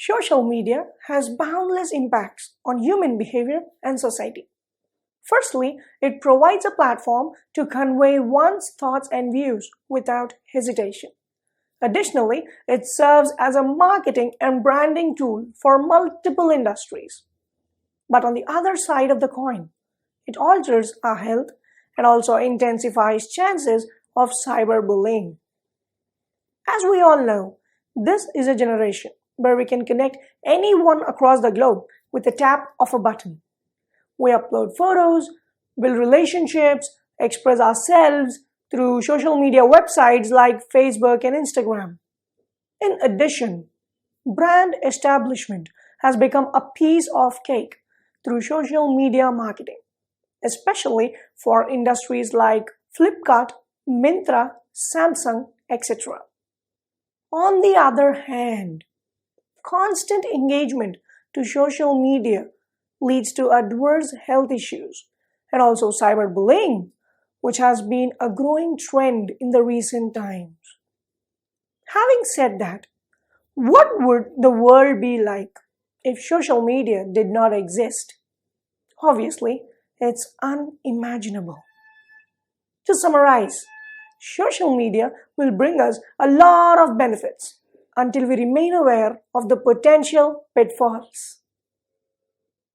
Social media has boundless impacts on human behavior and society. Firstly, it provides a platform to convey one's thoughts and views without hesitation. Additionally, it serves as a marketing and branding tool for multiple industries. But on the other side of the coin, it alters our health and also intensifies chances of cyberbullying. As we all know, this is a generation where we can connect anyone across the globe with the tap of a button. We upload photos, build relationships, express ourselves through social media websites like Facebook and Instagram. In addition, brand establishment has become a piece of cake through social media marketing, especially for industries like Flipkart, Myntra, Samsung, etc. On the other hand, constant engagement to social media leads to adverse health issues and also cyberbullying, which has been a growing trend in the recent times. Having said that, what would the world be like if social media did not exist? Obviously, it's unimaginable. To summarize, social media will bring us a lot of benefits until we remain aware of the potential pitfalls.